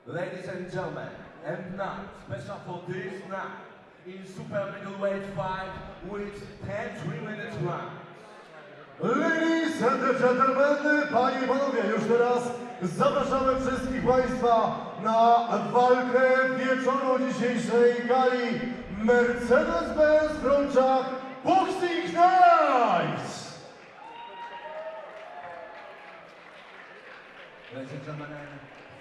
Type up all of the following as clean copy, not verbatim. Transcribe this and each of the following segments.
Ladies and gentlemen, and now, special for this night, in super middleweight fight with 10 3-minute rounds. Ladies and gentlemen, panie i panowie, już teraz zapraszamy wszystkich państwa na walkę wieczoru dzisiejszej gali Mercedes-Benz Frączak Boxing Night! Ladies and gentlemen,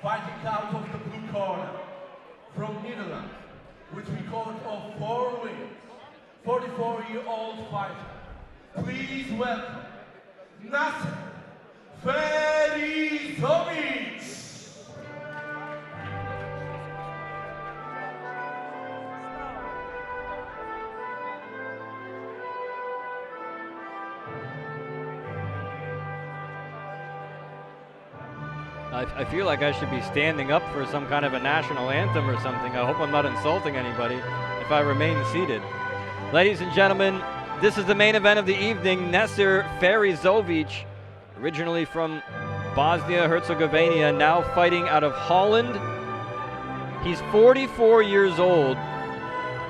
fighting out of the blue corner, from Netherlands, with record of 4 wins, 44-year-old fighter. Please welcome Naser Ferizovic. I feel like I should be standing up for some kind of a national anthem or something. I hope I'm not insulting anybody if I remain seated. Ladies and gentlemen, this is the main event of the evening. Naser Ferizovic, originally from Bosnia-Herzegovina, now fighting out of Holland. He's 44 years old.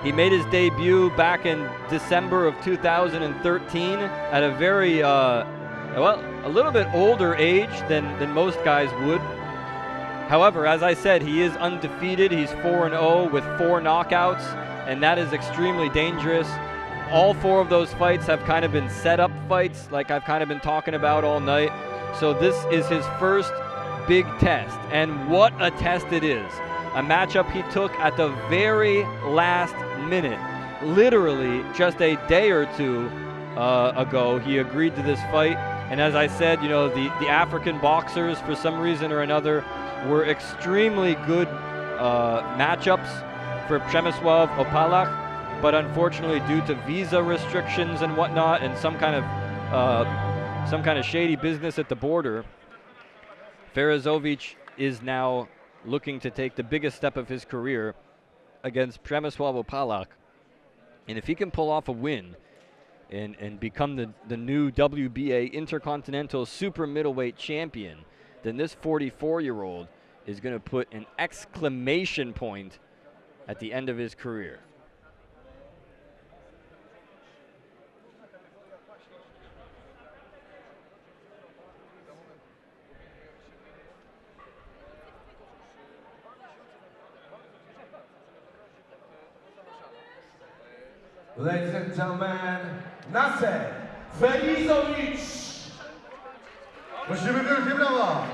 He made his debut back in December of 2013 at a very, a little bit older age than most guys would. However, as I said, he is undefeated. He's 4-0 with 4 knockouts, and that is extremely dangerous. All 4 of those fights have kind of been set-up fights, like I've kind of been talking about all night. So this is his first big test, and what a test it is. A matchup he took at the very last minute. Literally just a day or two ago, he agreed to this fight. And as I said, you know, the African boxers, for some reason or another, were extremely good matchups for Przemysław Opalach. But unfortunately, due to visa restrictions and whatnot, and some kind of shady business at the border, Ferizovic is now looking to take the biggest step of his career against Przemysław Opalach. And if he can pull off a win and become the new WBA Intercontinental Super Middleweight Champion, then this 44-year-old is going to put an exclamation point at the end of his career. Ladies and gentlemen, Naser Ferizovic. Prosimy wielkie brawa!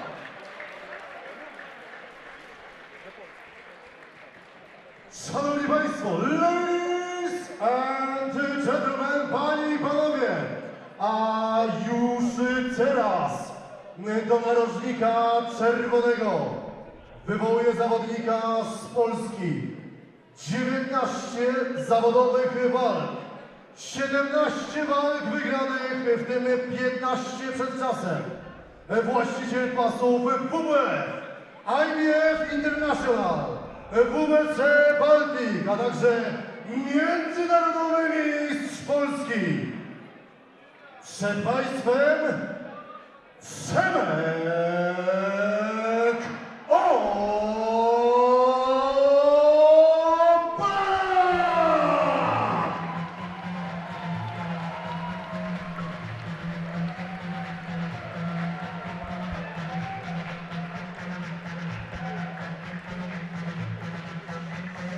Szanowni Państwo, ladies and gentlemen, panie i panowie, a już teraz do narożnika czerwonego wywołuję zawodnika z Polski. 19 zawodowych walk, 17 walk wygranych, w tym 15 przed czasem. Właściciel pasów WWF, IBF International, WBC Baltic, a także międzynarodowy mistrz Polski. Przed Państwem Przemysław Opalach.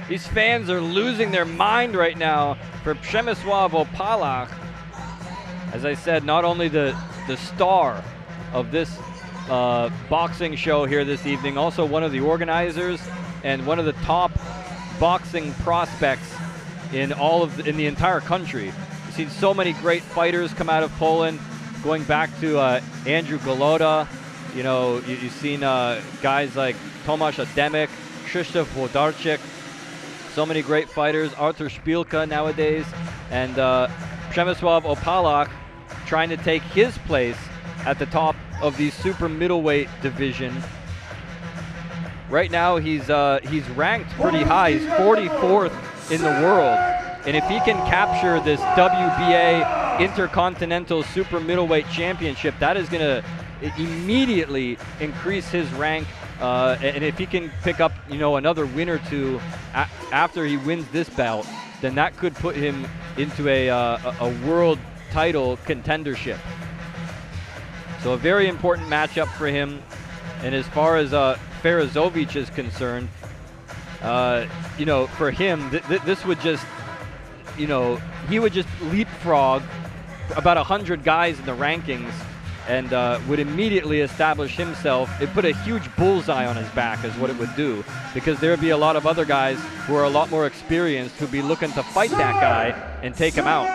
These fans are losing their mind right now for Przemysław Opalach. As I said, not only the star of this boxing show here this evening, also one of the organizers and one of the top boxing prospects in the entire country. You've seen so many great fighters come out of Poland, going back to Andrew Golota. You know, you've seen guys like Tomasz Ademik, Krzysztof Włodarczyk. So many great fighters, Artur Szpilka nowadays, and Przemysław Opalach trying to take his place at the top of the super middleweight division. Right now he's ranked pretty high. He's 44th in the world, and if he can capture this WBA Intercontinental Super Middleweight Championship, that is going to immediately increase his rank. And if he can pick up, another win or two after he wins this bout, then that could put him into a world title contendership. So a very important matchup for him. And as far as Ferizovic is concerned, for him, this would just, he would just leapfrog about 100 guys in the rankings and would immediately establish himself. It put a huge bullseye on his back is what it would do, because there would be a lot of other guys who are a lot more experienced who'd be looking to fight that guy and take him out.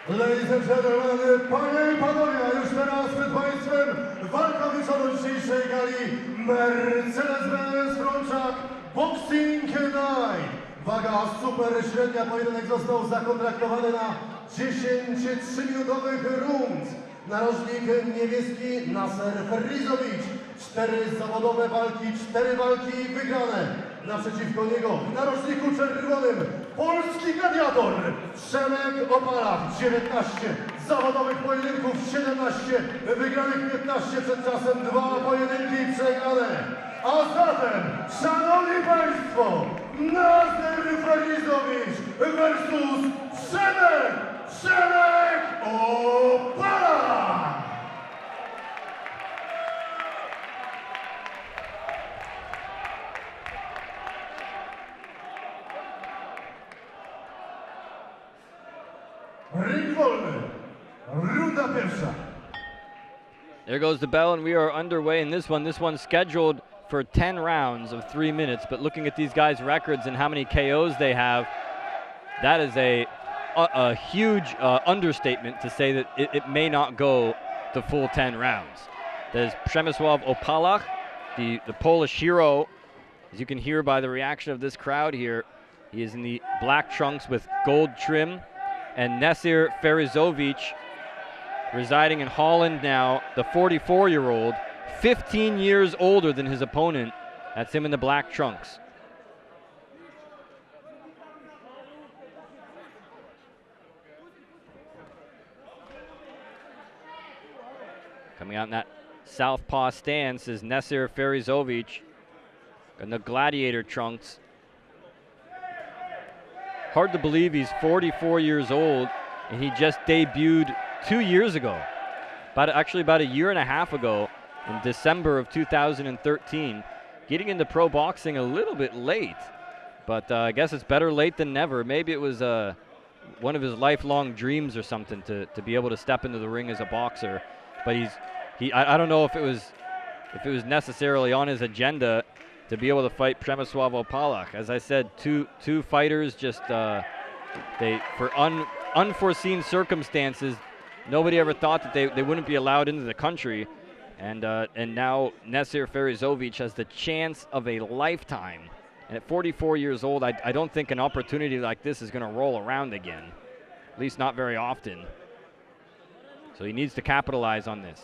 Ladies and gentlemen, panie i panowie, a już teraz przed państwem walka wieczoru dzisiejszej gali Mercedes-Benz Frączak Boxing Night. Waga super średnia, pojedynek został zakontraktowany na 10 3-minutowych rund. Narożnik niebieski Naser Ferizovic. 4 zawodowe walki, 4 walki wygrane. Naprzeciwko niego w narożniku czerwonym polski gladiator Przemysław Opalach. 19 zawodowych pojedynków, 17 wygranych, 15 przed czasem, 2 pojedynki przegrane. A zatem, szanowni państwo, Naser Ferizovic versus Przemysław Opalach! Ring wolny. Runda pierwsza. There goes the bell, and we are underway in this one. This one's scheduled for 10 rounds of 3 minutes, but looking at these guys' records and how many KOs they have, that is a huge understatement to say that it may not go the full 10 rounds. There's Przemysław Opalach, the Polish hero. As you can hear by the reaction of this crowd here, he is in the black trunks with gold trim. And Naser Ferizovic, residing in Holland now, the 44-year-old, 15 years older than his opponent. That's him in the black trunks. Coming out in that southpaw stance is Naser Ferizovic in the gladiator trunks. Hard to believe he's 44 years old, and he just debuted 2 years ago. Actually about a year and a half ago, in December of 2013. Getting into pro boxing a little bit late, but I guess it's better late than never. Maybe it was one of his lifelong dreams or something to be able to step into the ring as a boxer. But I don't know if it was necessarily on his agenda to be able to fight Przemysław Opalach. As I said, two fighters just for unforeseen circumstances, nobody ever thought that they wouldn't be allowed into the country, and now Naser Ferizovic has the chance of a lifetime. And at 44 years old, I don't think an opportunity like this is going to roll around again, at least not very often. So he needs to capitalize on this.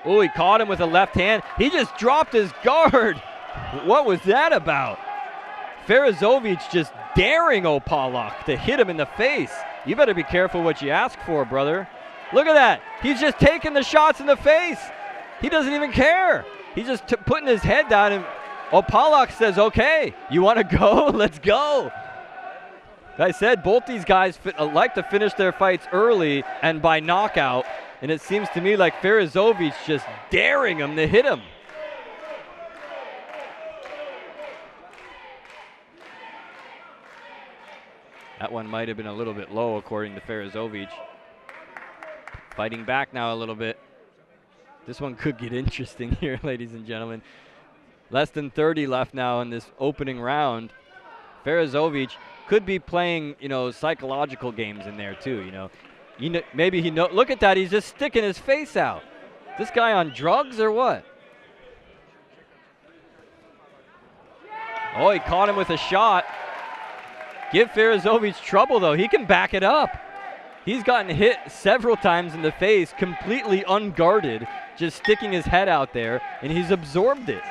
Oh, he caught him with a left hand. He just dropped his guard. What was that about? Ferizovic just daring Opalach to hit him in the face. You better be careful what you ask for, brother. Look at that. He's just taking the shots in the face. He doesn't even care. He's just putting his head down, and Opalach says, okay, you want to go? Let's go. Like I said, both these guys like to finish their fights early and by knockout. And it seems to me like Ferizovic just daring him to hit him. That one might have been a little bit low, according to Ferizovic. Fighting back now a little bit. This one could get interesting here, ladies and gentlemen. Less than 30 left now in this opening round. Ferizovic could be playing, psychological games in there too, maybe he know. Look at that, he's just sticking his face out. This guy on drugs or what? Oh, he caught him with a shot. Give Ferizovic trouble though, he can back it up. He's gotten hit several times in the face, completely unguarded, just sticking his head out there, and he's absorbed it.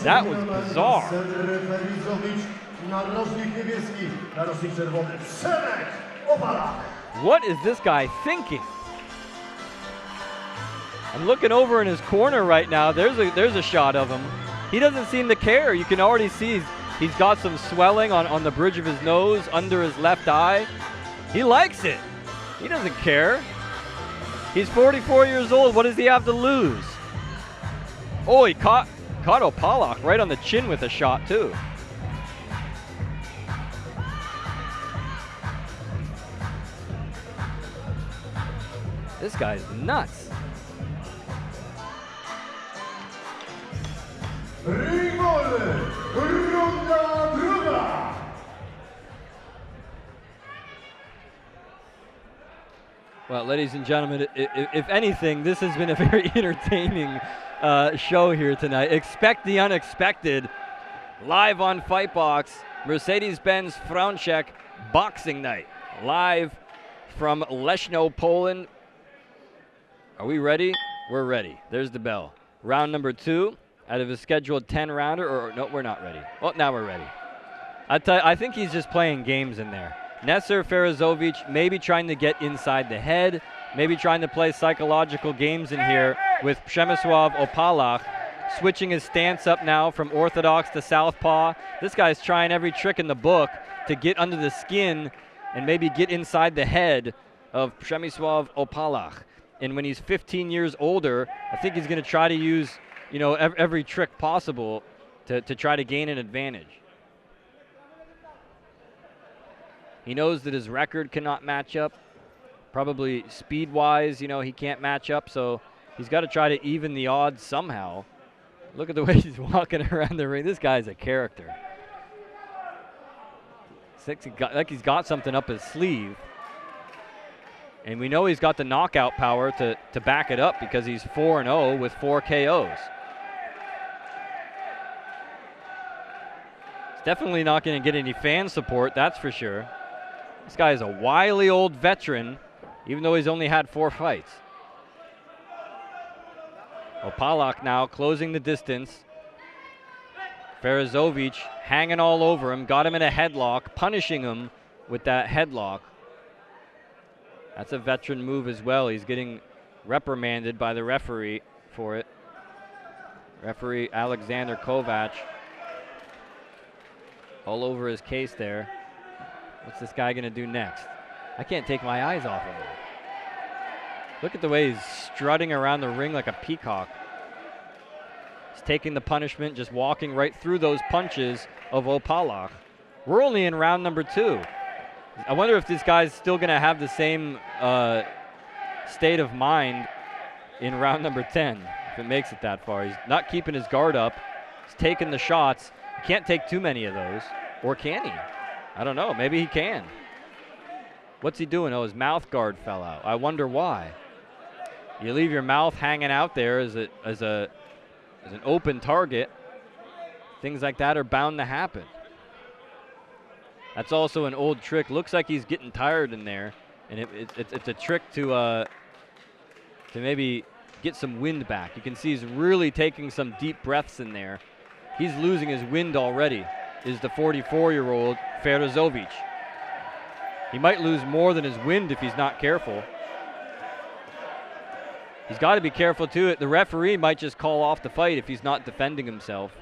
That was bizarre. Naser Ferizovic, narożnik niebieski, narożnik czerwony, Przemysław Opalach. What is this guy thinking? I'm looking over in his corner right now. There's a shot of him. He doesn't seem to care. You can already see he's got some swelling on the bridge of his nose, under his left eye. He likes it. He doesn't care. He's 44 years old. What does he have to lose? Oh, he caught Opalach right on the chin with a shot, too. This guy's nuts. Well, ladies and gentlemen, if anything, this has been a very entertaining show here tonight. Expect the unexpected. Live on FightBox, Mercedes-Benz Frączak Boxing Night. Live from Leszno, Poland. Are we ready? We're ready. There's the bell. Round number 2 out of a scheduled 10-rounder. Or no, we're not ready. Well, now we're ready. I think he's just playing games in there. Naser Ferizovic maybe trying to get inside the head, maybe trying to play psychological games in here with Przemysław Opalach, switching his stance up now from orthodox to southpaw. This guy's trying every trick in the book to get under the skin and maybe get inside the head of Przemysław Opalach. And when he's 15 years older, I think he's going to try to use, you know, every trick possible to try to gain an advantage. He knows that his record cannot match up. Probably speed-wise, you know, he can't match up, so he's got to try to even the odds somehow. Look at the way he's walking around the ring. This guy's a character. Like he's got something up his sleeve. And we know he's got the knockout power to back it up because he's 4-0 with 4 KOs. He's definitely not going to get any fan support, that's for sure. This guy is a wily old veteran, even though he's only had 4 fights. Opalach now closing the distance. Ferizovic hanging all over him, got him in a headlock, punishing him with that headlock. That's a veteran move as well. He's getting reprimanded by the referee for it. Referee Alexander Kovac. All over his case there. What's this guy going to do next? I can't take my eyes off of him. Look at the way he's strutting around the ring like a peacock. He's taking the punishment, just walking right through those punches of Opalach. We're only in round number 2. I wonder if this guy's still going to have the same state of mind in round number 10, if it makes it that far. He's not keeping his guard up. He's taking the shots. He can't take too many of those. Or can he? I don't know. Maybe he can. What's he doing? Oh, his mouth guard fell out. I wonder why. You leave your mouth hanging out there as an open target. Things like that are bound to happen. That's also an old trick. Looks like he's getting tired in there, and it's a trick to maybe get some wind back. You can see he's really taking some deep breaths in there. He's losing his wind already, is the 44-year-old Ferizovic. He might lose more than his wind if he's not careful. He's got to be careful, too. The referee might just call off the fight if he's not defending himself.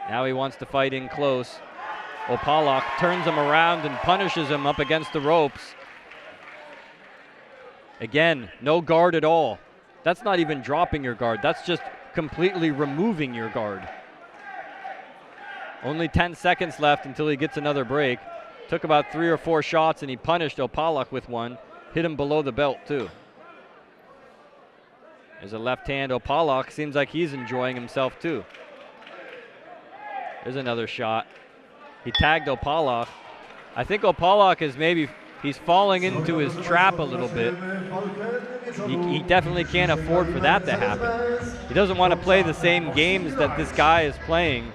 Now he wants to fight in close. Opalach turns him around and punishes him up against the ropes. Again, no guard at all. That's not even dropping your guard. That's just completely removing your guard. Only 10 seconds left until he gets another break. Took about 3 or 4 shots, and he punished Opalach with one. Hit him below the belt, too. There's a left hand. Opalach seems like he's enjoying himself, too. There's another shot. He tagged Opalach. I think Opalach is he's falling into his trap a little bit. He definitely can't afford for that to happen. He doesn't want to play the same games that this guy is playing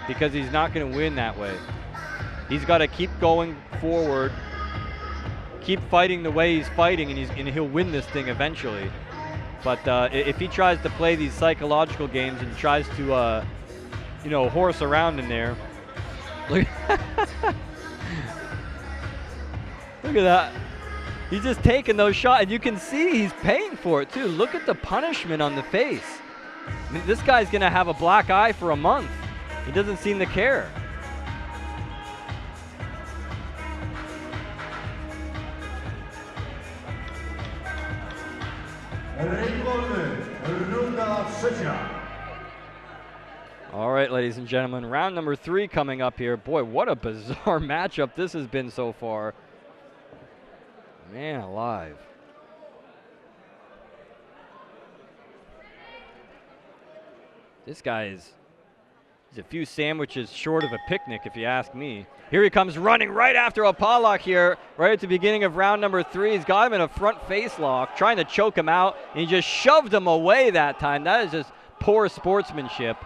because he's not going to win that way. He's got to keep going forward, keep fighting the way he's fighting, and he'll win this thing eventually. But if he tries to play these psychological games and tries to, you know, horse around in there, look, look at that. He's just taking those shots, and you can see he's paying for it too. Look at the punishment on the face. I mean, this guy's gonna have a black eye for a month. He doesn't seem to care. All right, ladies and gentlemen, round number 3 coming up here. Boy, what a bizarre matchup this has been so far. Man alive. This guy is he's a few sandwiches short of a picnic, if you ask me. Here he comes running right after Opalach here, right at the beginning of round number 3. He's got him in a front face lock, trying to choke him out, and he just shoved him away that time. That is just poor sportsmanship.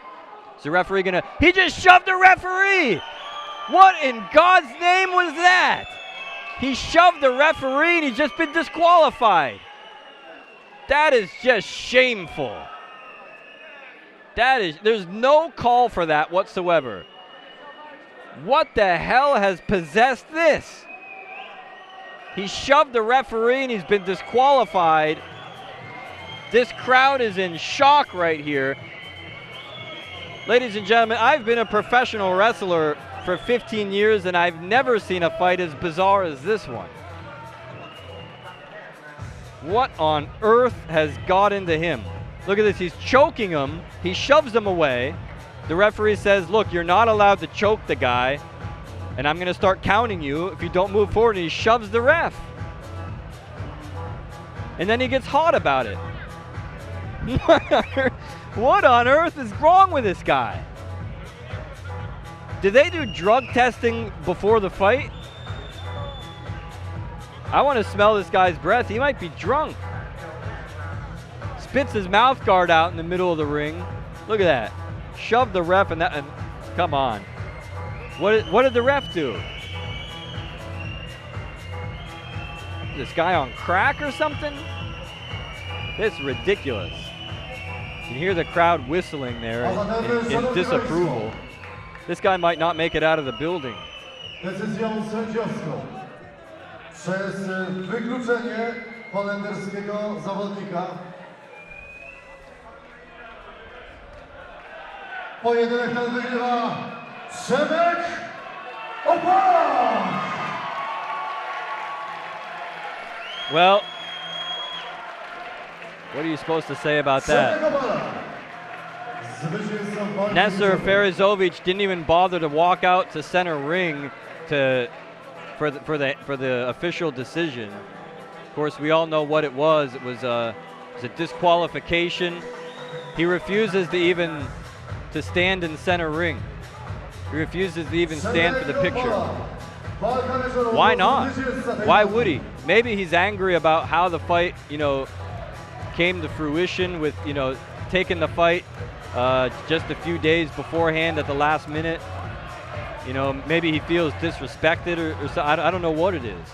Is the referee gonna, he just shoved the referee! What in God's name was that? He shoved the referee and he's just been disqualified. That is just shameful. There's no call for that whatsoever. What the hell has possessed this? He shoved the referee and he's been disqualified. This crowd is in shock right here. Ladies and gentlemen, I've been a professional wrestler for 15 years and I've never seen a fight as bizarre as this one. What on earth has got into him? Look at this, he's choking him, he shoves him away. The referee says, look, you're not allowed to choke the guy, and I'm gonna start counting you if you don't move forward, and he shoves the ref. And then he gets hot about it. What on earth is wrong with this guy? Did they do drug testing before the fight? I want to smell this guy's breath. He might be drunk. Spits his mouth guard out in the middle of the ring. Look at that. Shoved the ref and that. And come on. What did the ref do? This guy on crack or something? This is ridiculous. You can hear the crowd whistling there in disapproval. This guy might not make it out of the building. Decyzją sędziowską przez wykluczenie holenderskiego zawodnika. Pojedynek ten wygrywa Przemysław Opalach. Well, what are you supposed to say about that? Naser Ferizovic didn't even bother to walk out to center ring for the official decision. Of course, we all know what it was. It was a disqualification. He refuses to stand in center ring. He refuses to even stand for the picture. Why not? Why would he? Maybe he's angry about how the fight, came to fruition with, taking the fight just a few days beforehand at the last minute. Maybe he feels disrespected or so. I don't know what it is.